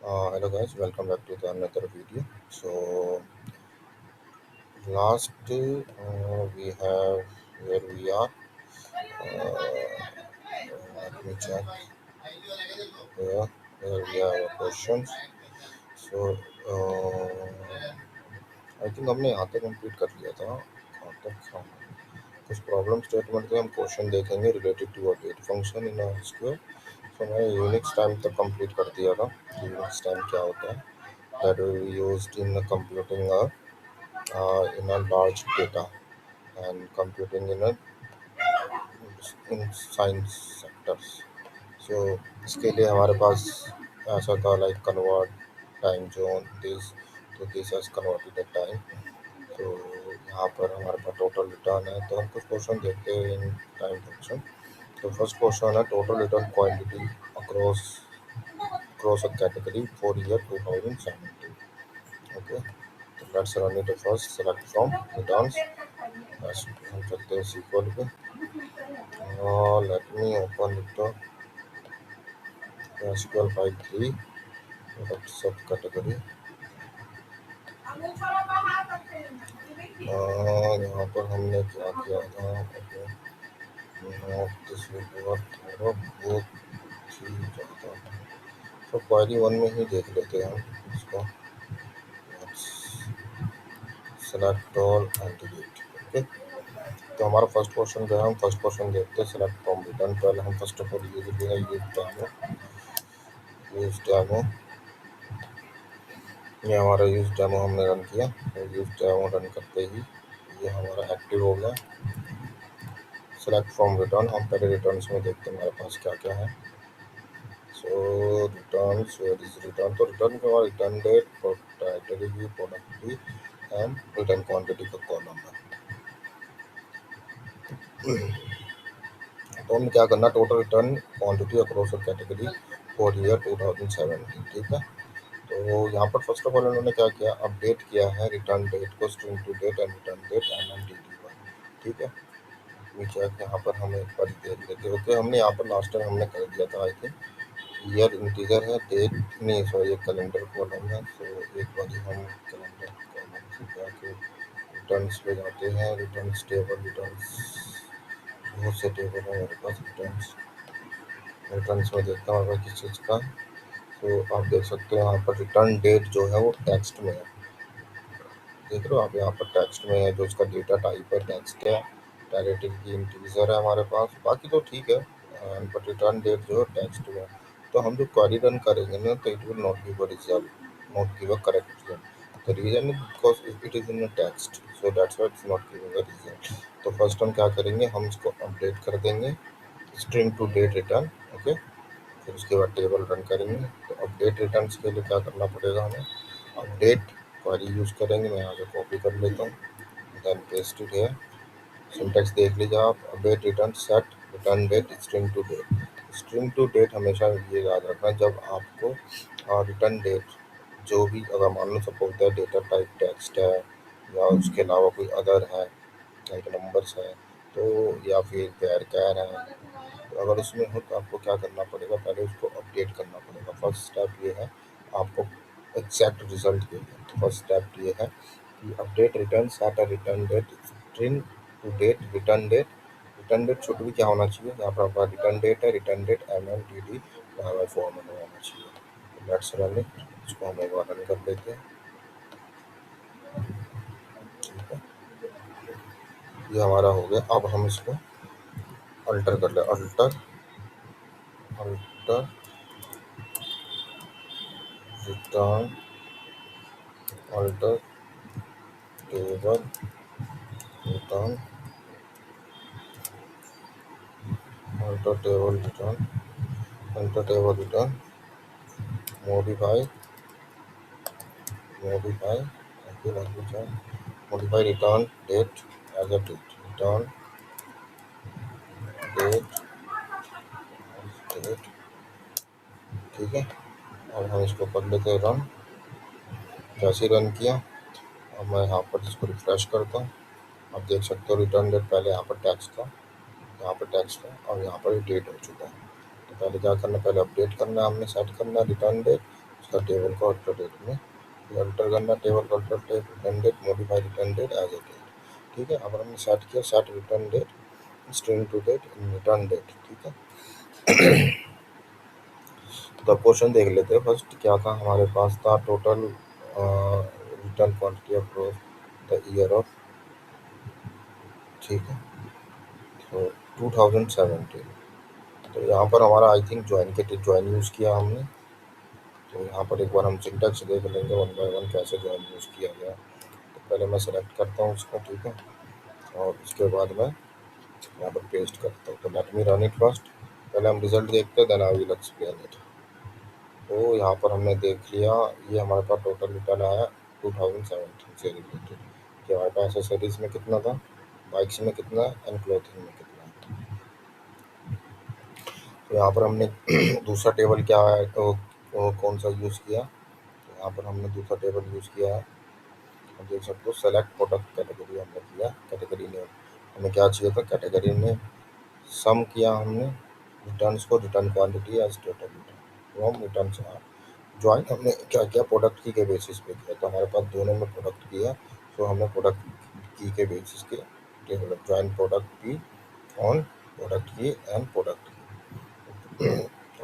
Hello guys, welcome back to the another video. So last we have where we are. Let me check here. Here we have our questions. So I think हमने यहाँ तक complete कर लिया था. कहाँ तक हाँ. कुछ प्रॉब्लम स्टेटमेंट थे हम क्वेश्चन देखेंगे related to update function in SQL. तो मैंने यूनिक्स टाइम तक कंप्लीट कर दिया था. यूनिक्स टाइम क्या होता है? That will be used in computing in a large data and computing in science sectors. So इसके लिए हमारे पास ऐसा था like convert time zone this तो this has converted the time. तो यहाँ पर हमारे पास टोटल रिटर्न है. तो हम कुछ क्वेश्चन देखते हैं इन टाइम फंक्शन. तो फर्स्ट क्वेश्चन है total return quantity across across a category for year 2017. Okay, so let's run it first. Select from returns. हम चलते हैं SQL पे. Let me open it up. SQL file 3. Select subcategory. यहाँ पर हमने क्या किया था? Not this report. थोड़ा बहुत ही ज़्यादा. तो क्वेरी 1 में ही देख लेते हैं हम इसको. Select all and delete. Okay. तो हमारा फर्स्ट क्वेश्चन जो है हम फर्स्ट क्वेश्चन देखते हैं. Select from return. पहले हम first of all use demo. ये हमारा यूज डेमो हमने रन किया. यूज डेमो रन करते ही ये हमारा एक्टिव हो गया. Select from return. हम पहले रिटर्न्स में देखते हैं हमारे पास क्या क्या है. सो रिटर्न रिटर्न. तो रिटर्न का रिटर्न डेट, कैटेगरी, प्रोडक्ट की एंड रिटर्न क्वांटिटी का कॉलम है. तो हमें क्या करना, total return quantity across category for year 2017. ठीक है. तो यहाँ पर फर्स्ट ऑफ ऑल उन्होंने क्या किया, अपडेट किया है रिटर्न डेट को string to date and return date MMDD1. ठीक है. नीचे यहाँ पर हम एक बार देख लेते. ओके, हमने यहाँ पर लास्ट टाइम हमने कर दिया था. आई थिंक ईयर इंटीजर है, डेट नहीं, सॉरी, ये कैलेंडर कॉलम है. सो एक बार हम कैलेंडर कॉलम से जाके रिटर्न्स पे जाते हैं. रिटर्न्स टेबल, रिटर्न्स बहुत से टेबल है मेरे पास. रिटर्न्स में देखता हूँ अगर किस चीज़ का. तो आप देख सकते हो यहाँ पर रिटर्न डेट जो है वो टेक्स्ट में है. देख रहे हो आप, यहाँ पर टेक्स्ट में है. जो इसका डेटा टाइप है टेक्स्ट है. डायरेक्टिव की इंटीजर है हमारे पास. बाकी तो ठीक है, बट रिटर्न डेट जो है टेक्स्ट में है. तो हम जो क्वेरी रन करेंगे ना, तो it will not give a result, not give a correct result. The reason is because it is in a text, so that's why it's not giving a result. तो first हम क्या करेंगे, हम इसको update कर देंगे string to date return. Okay. फिर उसके बाद टेबल रन करेंगे. तो अपडेट रिटर्न्स के लिए क्या करना पड़ेगा हमें, अपडेट क्वेरी यूज़ करेंगे. मैं यहाँ से कॉपी कर लेता हूँ, देन पेस्ट इट है. सिंटैक्स देख लीजिए आप. Update return set return date string to date. String to date हमेशा ये याद रखना, जब आपको रिटर्न डेट जो भी, अगर मान लो suppose that data type text है या उसके अलावा कोई अदर है लाइक नंबर्स है, तो या फिर पैर कैर है, तो अगर उसमें हो तो आपको क्या करना पड़ेगा, पहले उसको अपडेट करना पड़ेगा. फर्स्ट स्टेप ये है, आपको एग्जैक्ट रिजल्ट के लिए. तो फर्स्ट स्टेप ये है कि update return set a return date string to date return date. Return date should भी क्या होना चाहिए, यहाँ पर आपका रिटर्न डेट है, रिटर्न डेट MMDD फॉर्मेट में होना चाहिए. Let's run it. इसको हम एक बार रन कर देते हैं. ठीक है, ये हमारा हो गया. अब हम इसको अल्टर कर ले. Alter alter return alter table return alter table return alter table return modify modify modify return date as a date return date date. ठीक है. अब हम इसको कर लेते हैं रन. जैसे ही रन किया, अब मैं यहाँ पर इसको रिफ्रेश करता हूँ. आप देख सकते हो रिटर्न डेट पहले यहाँ पर टेक्स्ट था, यहाँ पर टेक्स्ट है और यहाँ पर डेट हो चुका है. तो पहले क्या करना, पहले अपडेट करना है, हमने सेट करना है रिटर्न डेट. उसका टेबल को अल्टर डेट में अल्टर करना, टेबल को alter date, return date, modify return date as a date. ठीक है, अब हमने सेट किया, set return date string to date in return date. ठीक है, तो क्वेश्चन देख लेते हैं। फर्स्ट क्या था हमारे पास, था total return quantity across the year of. ठीक है, तो 2017। तो यहाँ पर हमारा आई थिंक ज्वाइन के ज्वाइन यूज़ किया हमने। तो यहाँ पर एक बार हम सिंटैक्स देख लेंगे वन बाय वन कैसे ज्वाइन यूज़ किया गया। तो पहले मैं सेलेक्ट करता हूँ उसको। ठीक है, और उसके बाद मैं यहाँ पर पेस्ट करता हूँ। तो let me run it first. पहले हम रिजल्ट देखते हैं, then I will explain it. तो यहाँ पर हमने देख लिया, ये हमारे पास टोटल रिटर्न आया 2017 से रिलेटेड कि हमारे पास एसेसरीज में कितना था, बाइक्स में कितना एंड क्लोथिंग में कितना। तो यहाँ पर हमने दूसरा टेबल क्या है, तो कौन सा यूज़ किया। तो यहाँ पर हमने दूसरा टेबल यूज़ किया है, आप देख सकते हो। सेलेक्ट प्रोडक्ट कैटेगरी हमने किया, कैटेगरी नेम हमें क्या चाहिए था, कैटेगरी नेम। सम किया हमने रिटर्न्स को, return quantity as total return from return से। ज्वाइन हमने क्या किया, प्रोडक्ट की के बेसिस पे किया। तो हमारे पास दोनों में प्रोडक्ट किया, तो हमने प्रोडक्ट की के बेसिस के टेबल ज्वाइन प्रोडक्ट की ऑन प्रोडक्ट की एंड प्रोडक्ट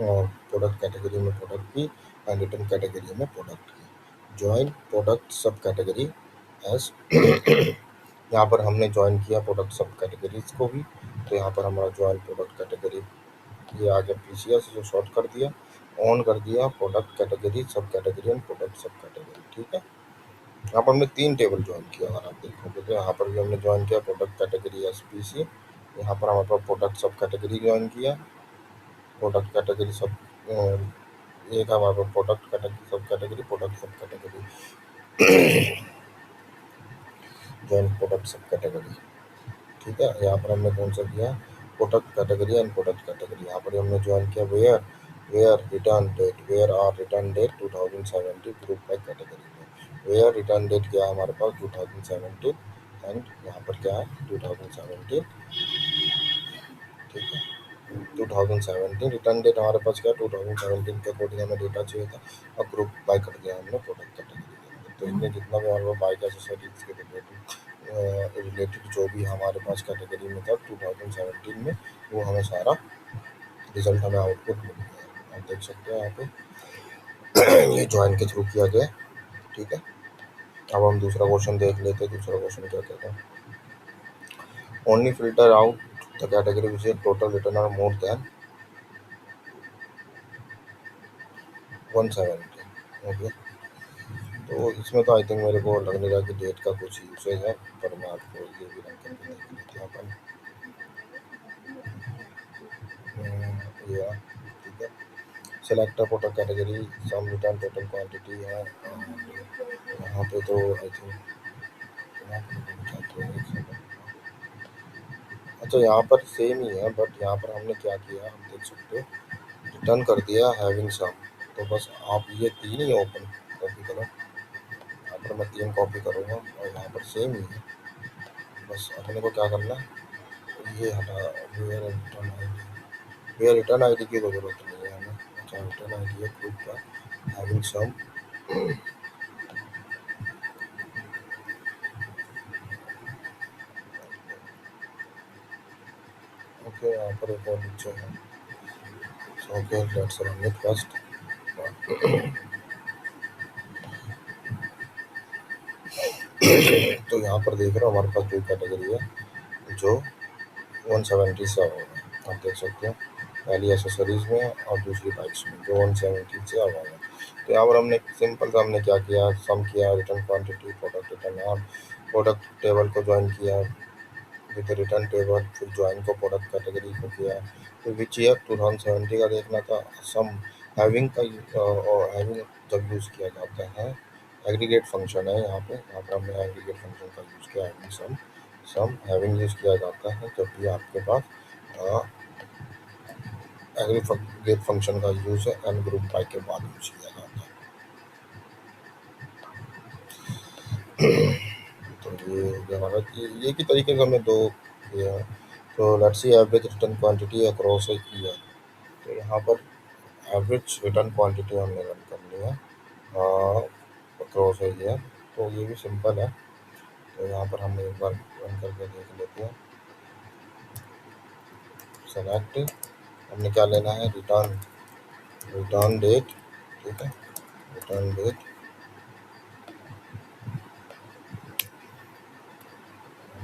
और प्रोडक्ट कैटेगरी में प्रोडक्ट की एंड रिटर्न कैटेगरी में प्रोडक्ट की। Join product sub category as यहाँ पर हमने ज्वाइन किया प्रोडक्ट सब कैटेगरीज को भी। तो यहाँ पर हमारा ज्वाइन प्रोडक्ट कैटेगरी ये आ गया पीसीएस, जो शॉर्ट कर दिया, ऑन कर दिया product category sub category and product sub category. ठीक है, यहाँ पर हमने 3 टेबल ज्वाइन किया। अगर आप देखोगे तो यहाँ पर भी हमने ज्वाइन किया प्रोडक्ट कैटेगरी एसपीसी, यहाँ पर हमारे पास प्रोडक्ट सब कैटेगरी ज्वाइन किया, प्रोडक्ट कैटेगरी सब एक हमारे पास product category sub category, product sub category join product sub category. ठीक है, यहाँ पर हमने कौन सा किया, product category and product category. यहाँ पर हमने ज्वाइन किया where, where return date, where R return date 2017 group by category में। वेयर रिटर्न डेट क्या है हमारे पास 2017 एंड यहाँ पर क्या है 2017। ठीक है, 2017 रिटर्न डेट हमारे पास क्या है 2017 के अकॉर्डिंग हमें डेटा चाहिए था, और ग्रुप बाय कर दिया हमने प्रोडक्ट कैटेगरी के अंदर। तो इनमें जितना भी हमारे पास बाइक एसेसरीज के रिलेटेड जो भी हमारे पास कैटेगरी में था 2017 में, वो हमें सारा रिजल्ट हमें आउटपुट मिल गया। आप देख सकते हैं यहाँ पे ये ज्वाइन के थ्रू किया गया। ठीक है, अब हम दूसरा क्वेश्चन देख लेते हैं। दूसरा क्वेश्चन क्या कहता है, only filter out the category which is total return are more than 170। Okay, तो इसमें तो आई थिंक मेरे को लग नहीं रहा कि डेट का कुछ यूसेज है, पर मैं आपको ये भी रन करके देख लेते हैं अपन। या ठीक है, select a product category sum return total quantity है। यहाँ पे तो आई थिंक अच्छा यहाँ पर सेम ही है, बट यहाँ पर हमने क्या किया हम देख सकते हो, रिटर्न कर दिया हैविंग सम। तो बस आप ये 3 ही ओपन कॉपी करो, यहाँ पर मैं 3 कॉपी करूँगा और यहाँ पर सेम ही है। बस अपने को क्या करना है, ये हटा, वेयर रिटर्न आई डी की कोई जरूरत नहीं है हमें। अच्छा, रिटर्न आई डी है ग्रुप का हैविंग सम। ओके, यहाँ पर एक और नीचे है। Okay, let's run it first. तो यहाँ पर देख रहे हो हमारे पास जो कैटेगरी है जो 170 से अब होगा, आप देख सकते हो। पहली एसेसरीज में और दूसरी बाइक्स में जो 170 से अब होगा। तो यहाँ पर हमने सिंपल सा हमने क्या किया, सम किया रिटर्न क्वांटिटी प्रोडक्ट रिटर्न और प्रोडक्ट टेबल को ज्वाइन किया विद रिटर्न टेबल, फिर ज्वाइन को प्रोडक्ट कैटेगरी को किया। फिर विच ईयर 2070 का देखना था। सम हैविंग का और हैविंग जब यूज़ किया जाता है, एग्रीगेट फंक्शन है यहाँ पर हमने एग्रीगेट फंक्शन का यूज़ किया। हैविंग सम हैविंग यूज़ किया जाता है जब भी आपके पास एग्रीगेट फंक्शन का यूज़ है एंड ग्रुप बाय के बाद यूज़ किया जाता है। तो ये हमारा ये की तरीके से हमने 2 किया है। तो let's see average return quantity across a year. तो यहाँ पर एवरेज रिटर्न क्वांटिटी हमने रन कर लिया। हाँ, क्रॉस है ये। तो ये भी सिंपल है। तो यहाँ पर हम एक बार रन करके देख लेते हैं। सेलेक्ट, हमने क्या लेना है, रिटर्न, रिटर्न डेट। ठीक है, रिटर्न डेट,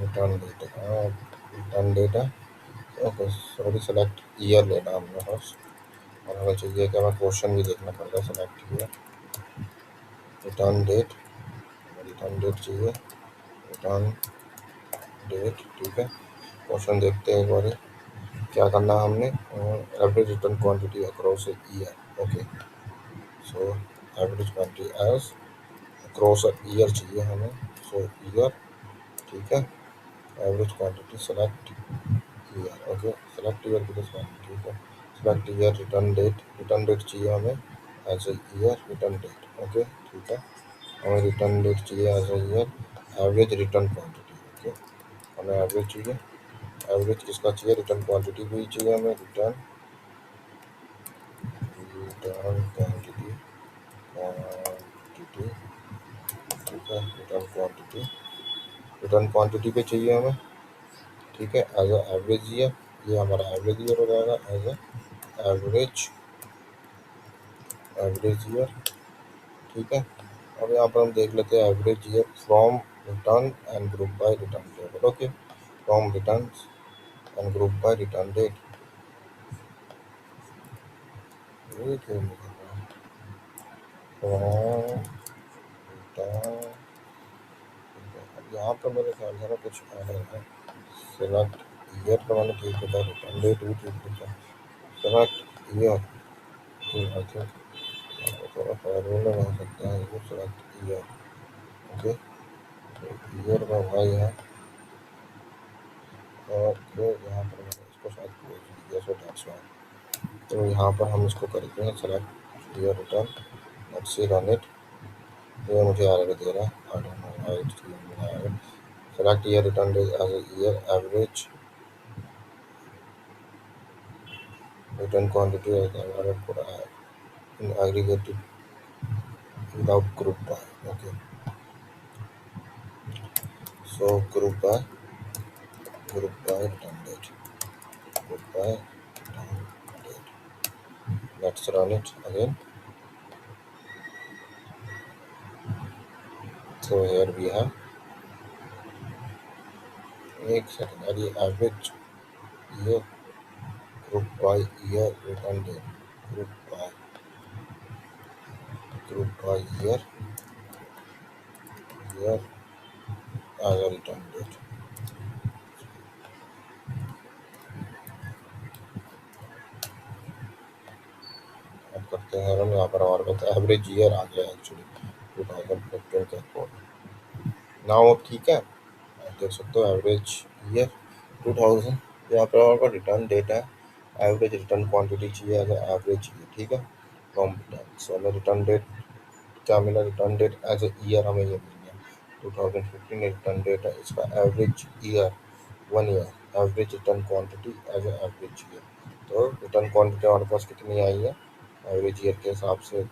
रिटर्न डेट, हाँ रिटर्न डेट है। ओके सॉरी, सेलेक्ट ईयर लेना हमने फर्स्ट। और हमें चाहिए कि हमें क्वेश्चन भी देखना पड़ेगा। Select year, return date, return date चाहिए, रिटर्न डेट। ठीक है, क्वेश्चन देखते हैं एक बार। क्या करना है हमने, average return quantity across year. Okay, so average quantity as across year चाहिए हमें। सो ईयर, ठीक है, average quantity select year. Okay, select year की क्वांटिटी। ठीक है, select year, return date, return date चाहिए हमें as a year, return date. Okay, ठीक है, हमें रिटर्न डेट चाहिए as a year, average return quantity. Okay, हमें एवरेज चाहिए, एवरेज किसका चाहिए, रिटर्न क्वांटिटी भी चाहिए हमें, रिटर्न, रिटर्न क्वांटिटी, क्वांटिटी। ठीक है, रिटर्न क्वांटिटी, रिटर्न क्वांटिटी पे चाहिए हमें। ठीक है, एज अ एवरेज ईयर, ये हमारा एवरेज ईयर हो जाएगा, as a average, average year. ठीक है, अब यहाँ पर हम देख लेते हैं average year from return and group by return table. Okay, from return and group by return date. ये क्यों नहीं कर रहा, फ्रॉम रिटर्न, अब यहाँ पर मेरे ख्याल से ना कुछ एरर है। सेलेक्ट ईयर का मैंने ठीक लिखा, रिटर्न डेट भी ठीक लिखा, सेलेक्ट ईयर। आई थिंक थोड़ा फॉर्मूला हो सकता है, ये सेलेक्ट ईयर। ओके, तो ईयर का वाई है, और फिर यहाँ पर मैंने इसको शायद क्लोज दिया, सो दैट्स वाई। तो यहाँ पर हम इसको करते हैं select year return, let's see run it. ये मुझे एरर दे रहा है, I don't know why it's giving me error. Select year return date as a year, average return quantity as average for in aggregated without group by. Okay, so group by return date, group by return date. Let's run it again. So here we have, एक second, अरे average year, group by year return date, group by year, year as return date. अब करते हैं हम यहाँ पर, और बताया एवरेज ईयर आ गया एक्चुअली 2015 का कोड। नाउ अब ठीक है, आप देख सकते हो एवरेज ईयर 2000, यहाँ पर हमारे पास रिटर्न डेट है, एवरेज रिटर्न क्वांटिटी चाहिए एज एवरेज ईयर। ठीक है, फ्रॉम रिटर्न, सो हमें रिटर्न डेट क्या मिला, return date as a year हमें ये मिल गया 2015 रिटर्न डेट है, इसका average year 1 year, average return quantity as a average year. तो रिटर्न क्वांटिटी हमारे पास कितनी आई है एवरेज ईयर के हिसाब से,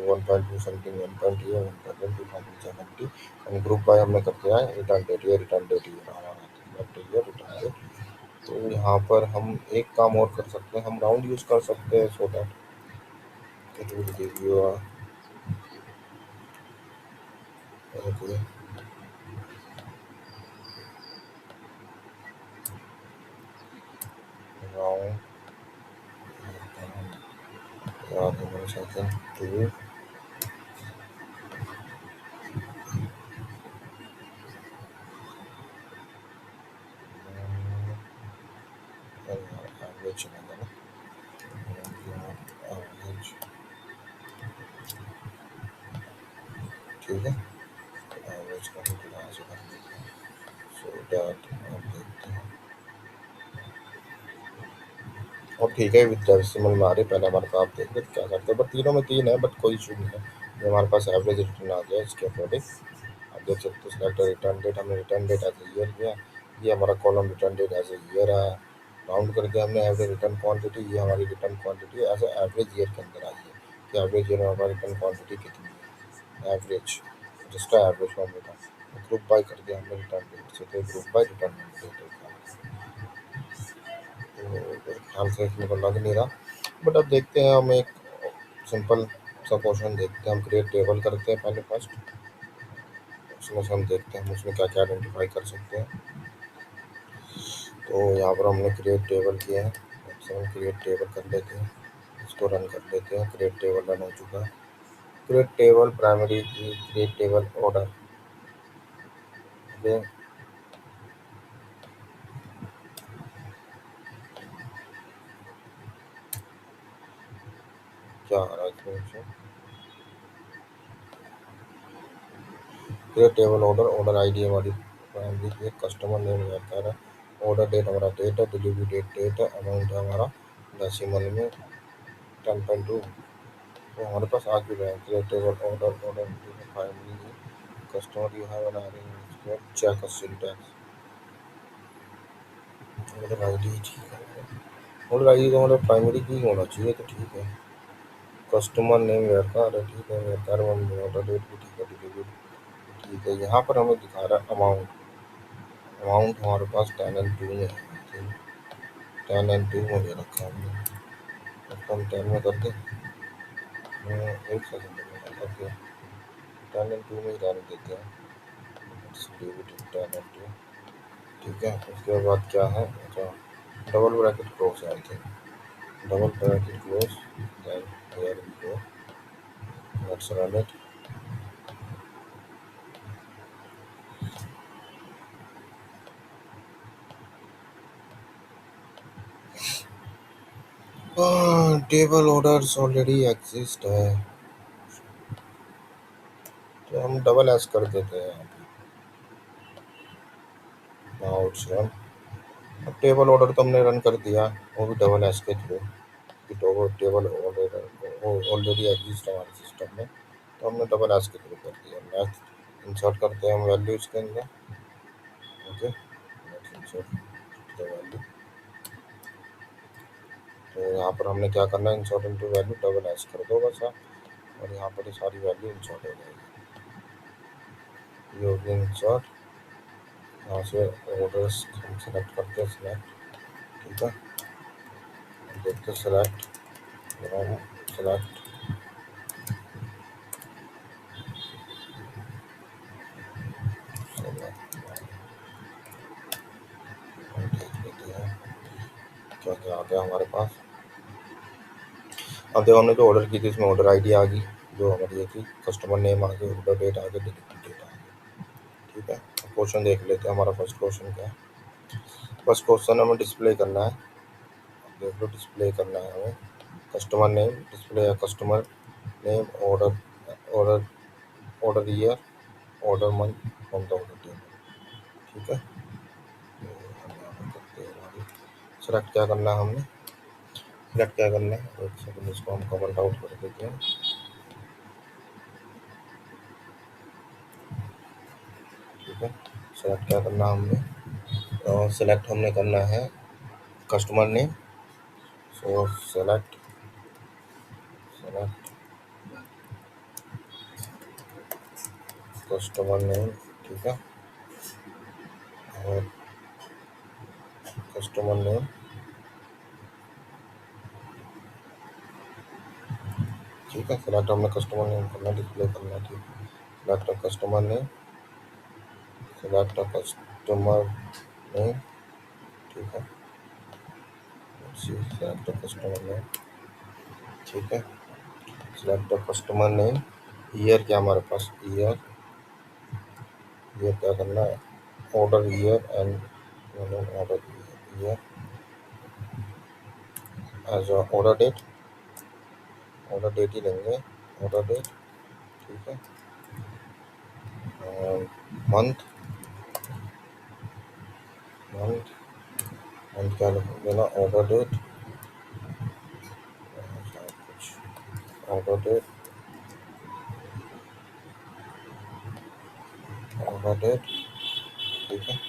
1.2 समथिंग, 1.2 या 1.1 2070। एंड ग्रुप बाय हमने कर दिया है रिटर्न डेट, ये रिटर्न डेट ये हमारा रिटर्न डेट। तो यहाँ पर हम एक काम और कर सकते हैं, हम राउंड यूज़ कर सकते हैं, so that it will give you a okay, round, यार वन सेकंड, टू, एवरेज चलेगा ना, एवरेज। ठीक है, एवरेज का ही यहाँ से कर देते हैं, सो दैट आप देखते हैं। और ठीक है, विद डेसिमल में आ रही, पहले हमारे पास आप देख रहे क्या करते हैं, बट तीनों में 3 है, बट कोई इशू नहीं है। ये हमारे पास एवरेज रिटर्न आ गया इसके अकॉर्डिंग, आप देख सकते हो। सिलेक्ट रिटर्न डेट, हमने return date as a year किया, ये हमारा column return date as a year है। राउंड करके हमने एवरेज रिटर्न क्वांटिटी, ये हमारी return quantity as a average year के अंदर आई है। कि एवरेज ईयर में हमारी रिटर्न क्वांटिटी कितनी है, एवरेज जिसका एवरेज फॉर्म होता है। ग्रुप बाय कर दिया हमने रिटर्न डेट से, तो ग्रुप बाय रिटर्न डेट तो ध्यान से इसमें को लग नहीं रहा। बट अब देखते हैं, हम एक सिंपल सा क्वेश्चन देखते हैं। हम क्रिएट टेबल करते हैं पहले फर्स्ट, उसमें से हम देखते हैं हम उसमें क्या क्या आइडेंटिफाई कर सकते हैं। तो यहाँ पर हमने क्रिएट टेबल किया है, तो हम क्रिएट टेबल कर लेते हैं, इसको रन कर लेते हैं। क्रिएट टेबल रन हो चुका है। क्रिएट टेबल प्राइमरी की, क्रिएट टेबल ऑर्डर, ओके। क्या आ रहा है इसमें, create table order, order ID हमारी प्राइमरी की, कस्टमर नेम रहता है, ऑर्डर डेट हमारा डेट है, डिलीवरी डेट है, अमाउंट है हमारा डेसिमल में 10.2। तो हमारे पास आ चुका है create table order, order primary customer you have an check syntax, order ID ठीक है, ऑर्डर आईडी तो हमारा प्राइमरी की होना चाहिए, तो ठीक है। कस्टमर नेम रहता है, ठीक है, ऑर्डर डेट भी ठीक है, डिलीवरी ठीक है। यहाँ पर हमें दिखा रहा है अमाउंट, अमाउंट हमारे पास 10 and 2 में है, 10 and 2 में ले रखा है हमने, तो हम 10 में कर दें। एक सेकंड ओके, 10 and 2 में ही रहने देते हैं, 10 and 2 ठीक है। उसके बाद क्या है, अच्छा डबल ब्रैकेट क्लोज है, I think double bracket close, then here we go, let's run it. Table orders already exist है, तो हम डबल एस कर देते हैं। Now it's run. अब टेबल ऑर्डर तो हमने रन कर दिया, वो भी डबल एस के थ्रू, टेबल ऑर्डर ऑलरेडी एग्जिस्ट हमारे सिस्टम में, तो हमने डबल एस के थ्रू कर दिया। नेक्स्ट इंसर्ट करते हैं हम वैल्यूज के अंदर, ओके, इंसर्ट द वैल्यू। तो यहाँ पर हमने क्या करना है, insert into value, double S कर दो बस आप, और यहाँ पर ये सारी वैल्यू इंसर्ट हो जाएगी। ये हो गया इंसर्ट। यहाँ से ऑर्डर्स हम सेलेक्ट करते हैं, सेलेक्ट, ठीक है, देखते हैं सेलेक्ट, सेलेक्ट, देख लेते हैं क्या क्या आ गया हमारे पास। अब देखो हमने जो ऑर्डर की थी इसमें ऑर्डर आईडी आ गई, जो हमारी ये थी, कस्टमर नेम आ गया, ऑर्डर डेट आ गया, डिलीवरी डेट आ गया, ठीक है। क्वेश्चन देख लेते हैं, हमारा फर्स्ट क्वेश्चन क्या है। फर्स्ट क्वेश्चन हमें डिस्प्ले करना है, देख लो डिस्प्ले करना है हमें, कस्टमर नेम डिस्प्ले है, customer name, order, order order year, order month, from the order table, ठीक है। सेलेक्ट क्या करना है हमने, सेलेक्ट क्या करना है, एक सेकंड इसको हम कमेंट आउट कर देते हैं, ठीक है। सेलेक्ट क्या करना हमने, सेलेक्ट हमने करना है कस्टमर नेम, सो सेलेक्ट, सेलेक्ट कस्टमर नेम, ठीक है, और कस्टमर नेम, ठीक है। सेलेक्ट हमने कस्टमर नेम करना, डिस्प्ले करना, ठीक है। Select customer name, select customer name, ठीक है, सेलेक्ट कस्टमर नेम, ठीक है। सेलेक्ट कस्टमर नेम, ईयर क्या हमारे पास, ईयर, ईयर क्या करना है, order year and order year as order date, order date ही लेंगे, ऑर्डर डेट, ठीक है। मंथ, मंथ, मंथ क्या लेना, ऑर्डर डेट, कुछ ऑर्डर डेट, ऑर्डर डेट, ठीक है।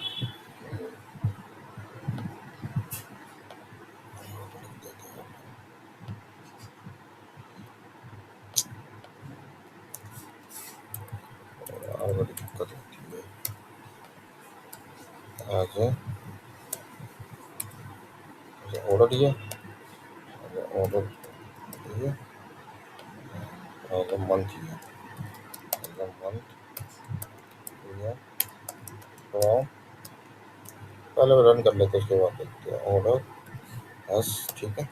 और बड़ी दिक्कत होती है। एज ए ऑर्डर दिया, ऑर्डर दिया, एज ए मंथ दिया, एज ए मंथ दिया। तो पहले रन कर लेते हैं, उसके बाद देखते हैं ऑर्डर एस। ठीक है,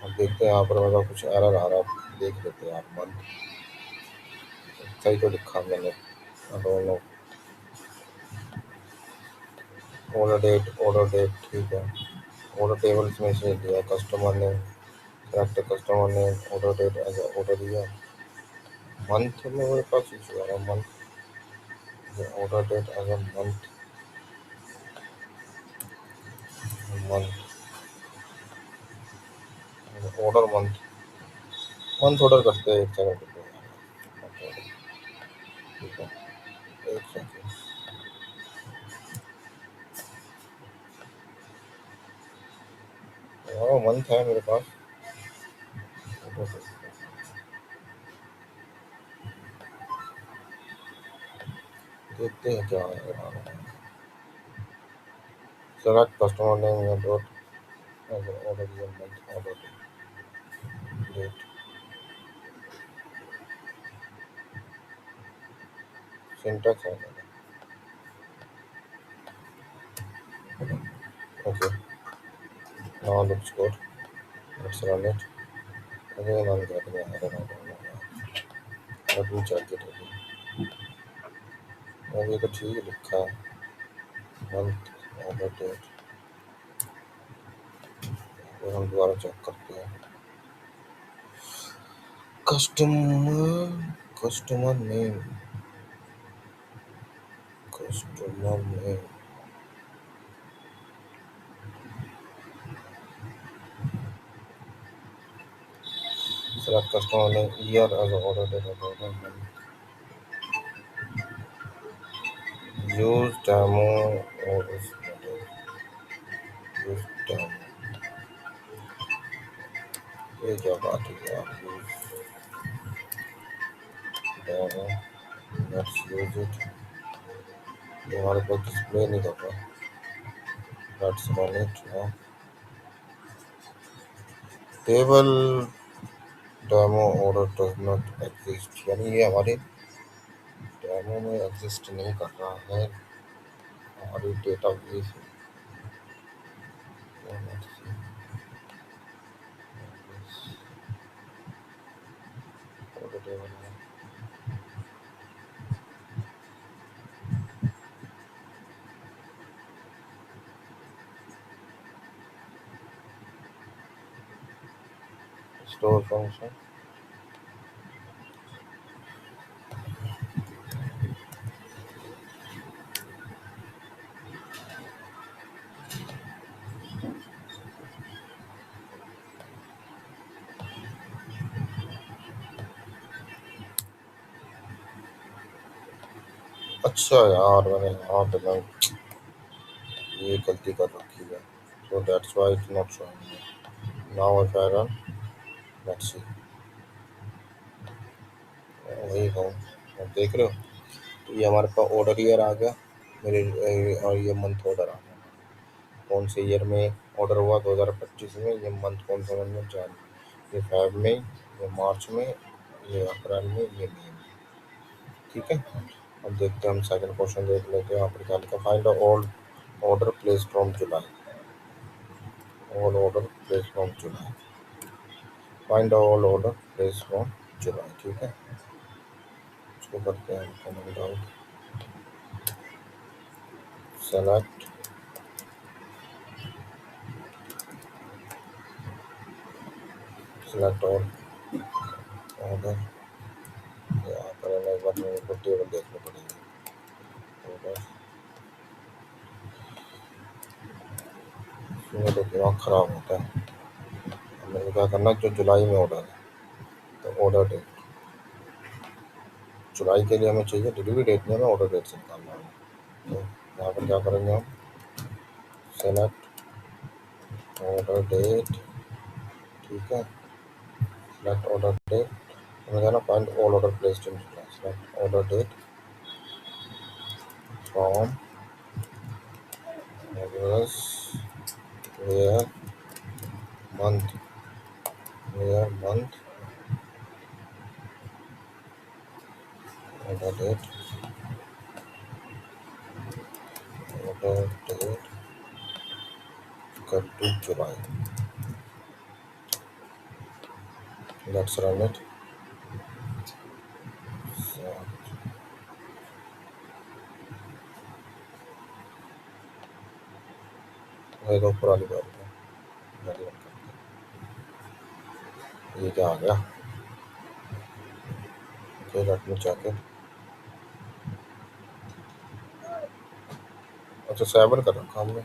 अब देखते हैं यहाँ पर मतलब कुछ एरर आ रहा है, देख लेते हैं यार। मंथ सही तो लिखा मैंने, दोनों ऑर्डर डेट ठीक है। ऑर्डर टेबल इसमें से दिया, कस्टमर ने सेलेक्ट कस्टमर ने, ऑर्डर डेट एज ऑर्डर दिया। मंथ में मेरे पास इशू आ रहा है, month order date as a month, month order month, month order करते हैं। एक सेकंड रुको यार, ठीक है, एक सेकंड। हाँ मंथ है मेरे पास, देखते हैं क्या है। Select customer name dot order month order date syntax है। Okay, now looks good, let's run it again. I'm getting I don't know, let me check it again। अभी तो ठीक लिखा है, मंथ ऑर्डर डेट। तो हम दोबारा चेक करते हैं। Customer name, customer name select customer name, year as order date, order month, use demo or is use demo। ये क्या बात है यार, use demo, let's use it। ये हमारे पास डिस्प्ले नहीं कर रहा, let's run it now। Table demo order does not exist, यानी ये हमारे डेमो में एग्जिस्ट नहीं कर रहा है, हमारी डेटा बेस ऑर्डर टेबल में। स्टोर फंक्शन, अच्छा यार मैंने यहाँ पे मैं ये गलती कर रखी है, so that's why it's not showing me। now if I run, let's see, वही हूँ, आप देख रहे हो। तो ये हमारे पास ऑर्डर ईयर आ गया मेरे, और ये मंथ ऑर्डर आ गया। कौन से ईयर में ऑर्डर हुआ, 2025 में। ये मंथ कौन सा मंथ में, जनवरी। ये फेब में, ये मार्च में, ये अप्रैल में, ये मई में। ठीक है, अब देखते हैं हम सेकंड क्वेश्चन देख लेते हैं। यहाँ पर क्या लिखा, find all order place from July, all order place from July, find all order place from जुलाई। ठीक है, इसको करते हैं comment out, select, select all order. यहाँ पर एक बार मेरे को टेबल देखनी पड़ेगी, ऑर्डर। इसमें तो दिमाग खराब होता है। मेरे को क्या करना, जो जुलाई में ऑर्डर है तो ऑर्डर डेट, जुलाई के लिए हमें चाहिए डिलीवरी डेट में, हमें ऑर्डर डेट से निकालना है। तो यहाँ पर क्या करेंगे हम, सेलेक्ट ऑर्डर डेट। ठीक है, सेलेक्ट ऑर्डर डेट, हमें जाना find all order placed in July, select order date from orders where month month order date cut to July. Let's run it. So, ये तो ऊपर वाली बात है, ये क्या आ गया? Okay, let me check it. अच्छा 7 कर रखा हमने,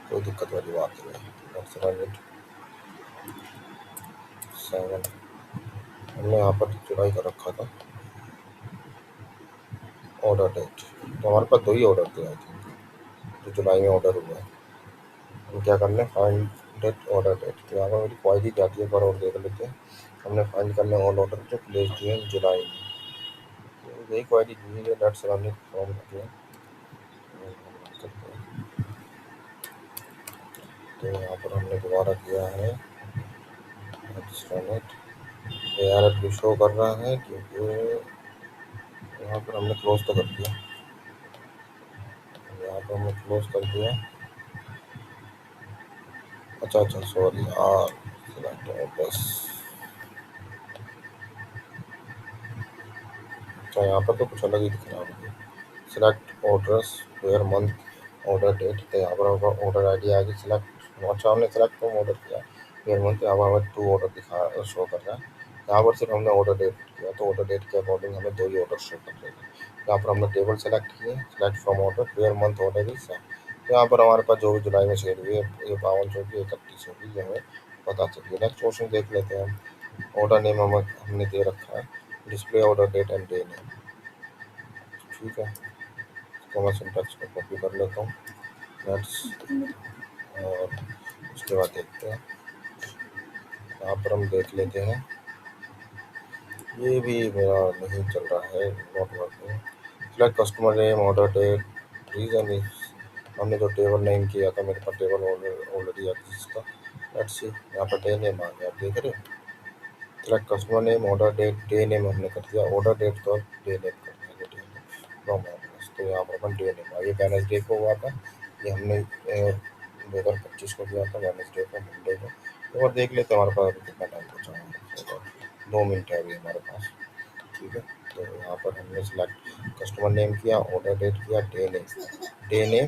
कोई दिक्कत वाली बात नहीं है। Let's run it. 7 हमने यहाँ पर जुलाई का रखा था ऑर्डर डेट, तो हमारे पास 2 ही ऑर्डर थे आई थिंक, जो जुलाई में ऑर्डर हुआ है। हम क्या करना है, फाइंड डेट ऑर्डर डेट। तो यहाँ पर मेरी क्वायरी जाती है, एक बार और देख लेते हैं। हमने फाइंड करना है ऑल ऑर्डर जो प्लेस्ड हुए हैं जुलाई में, तो यही क्वायरी दी है। Let's run it from again. तो यहाँ पर हमने दोबारा किया है, लेट्स रन इट। एरर भी शो कर रहा है क्योंकि यहाँ पर हमने क्लोज तो कर दिया, यहाँ पर हमने क्लोज कर दिया। अच्छा सॉरी यार, सिलेक्ट एड्रेस। अच्छा यहाँ पर तो कुछ अलग ही दिख रहा है। Select orders where month order date, तो यहाँ पर होगा ऑर्डर आईडी आएगी। सिलेक्ट, अच्छा हमने सिलेक्ट फ्रॉम ऑर्डर किया वेयर मंथ, यहाँ पर हमें 2 ऑर्डर दिखा शो कर रहा है। यहाँ पर सिर्फ हमने ऑर्डर डेट किया, तो ऑर्डर डेट के अकॉर्डिंग हमें 2 ही ऑर्डर शो कर रहे हैं। यहाँ पर हमने टेबल सेलेक्ट किए, select from order where month order is, तो यहाँ पर हमारे पास जो भी जुलाई में सेल हुई है, ये 52 होगी, 31 होगी, ये हमें पता चलिए। नेक्स्ट क्वेश्चन देख लेते हैं हम। ऑर्डर नेम हमने दे रखा है, display order date and day name, ठीक है। तो मैं सिंटैक्स को कॉपी कर लेता हूँ। लेट्स, और उसके बाद देखते हैं, यहाँ पर हम देख लेते हैं। ये भी मेरा नहीं चल रहा है, not working. Select customer name order date, reason is, हमने जो टेबल नेम किया था, मेरे पास टेबल ऑलरेडी एग्जिस्ट था। लेट्स सी, यहाँ पर डे नेम आ गया, आप देख रहे हैं। Select customer name order date, day name हमने कर दिया, ऑर्डर डेट तो डे नेम कर दिया, डे नेम फ्रॉम ऑर्डर्स, तो यहाँ पर अपन डे नेम आ, ये वेडनेसडे को हुआ था, ये हमने 2025 को किया था, वेडनेसडे को, मंडे को। तो और देख लेते हैं हमारे पास अभी कितना टाइम बचा है, 2 मिनट है अभी हमारे पास, ठीक है। तो यहाँ पर हमने सिलेक्ट कस्टमर नेम किया, ऑर्डर डेट किया, day name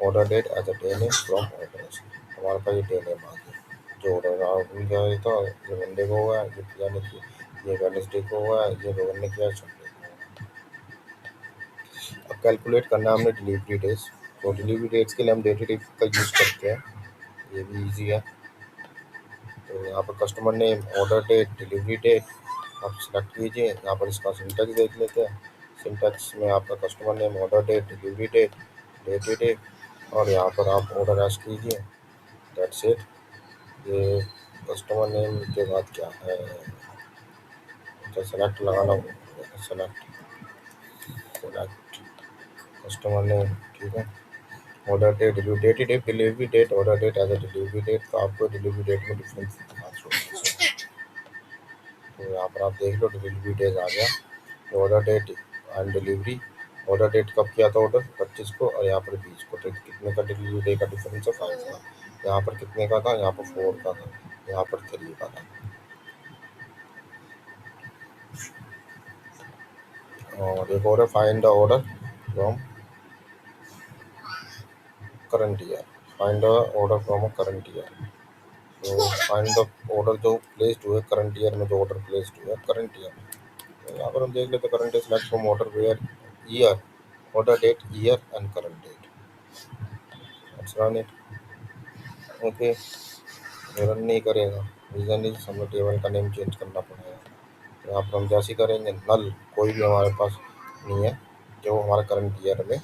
order date as a day name from orders, हमारे पास ये डे नेम आ गया। जो ऑर्डर गया था ये मंडे को हुआ है, ये यानी कि ये वेडनेसडे को हुआ है, ये रोहन ने किया संडे को हुआ है। अब कैलकुलेट करना है हमने डिलीवरी डेज, तो डिलीवरी डेट्स के लिए हम डेटेटिव का यूज़ करते हैं, ये भी ईजी है। तो यहाँ पर customer name order date delivery date आप सेलेक्ट कीजिए। यहाँ पर इसका सिंटैक्स देख लेते हैं। सिंटैक्स में आपका customer name order date delivery date date और यहाँ पर आप ऑर्डर ऐश कीजिए, दैट्स इट। ये कस्टमर नेम के बाद क्या है, तो सेलेक्ट लगाना होगा, सेलेक्ट कस्टमर नेम, ठीक है। Order date delivery date order date as a delivery date, तो आपको डिलीवरी डेट में डिफरेंस दिखा छोड़। तो यहाँ पर आप देख लो डिलीवरी डेज आ गया, order date and delivery. Order date कब किया था ऑर्डर, 25 को, और यहाँ पर 20 को। तो कितने का डिलीवरी डे का डिफरेंस है, 5 का। यहाँ पर कितने का था, यहाँ पर 4 का था, यहाँ पर 3 का था। और एक और है find the order from current year, find the order from a current year. तो फाइंड द ऑर्डर जो प्लेस्ड हुए करंट ईयर में, जो ऑर्डर प्लेस्ड हुए करंट ईयर में, तो यहाँ पर हम देख लेते हैं current select from order where year order date year and current date, let's run it. Okay, run नहीं करेगा, रीजन इज हमें टेबल का नेम चेंज करना पड़ेगा। तो यहाँ पर हम जैसे ही करेंगे नल कोई भी हमारे पास नहीं है जो हमारे करंट ईयर में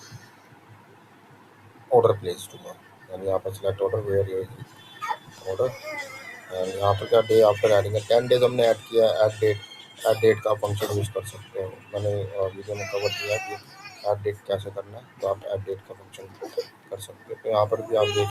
ऑर्डर प्लेस्ड हुआ, यानी यहाँ पर select order where order, and यहाँ पर क्या डे आफ्टर एडिंग है, 10 डेज हमने ऐड किया, ऐड डेट ऐड डेट का फंक्शन यूज़ कर सकते हो। मैंने वीडियो में कवर किया कि ऐड डेट कैसे करना है, तो आप ऐड डेट का फंक्शन कर सकते हो। तो यहाँ पर भी आप देख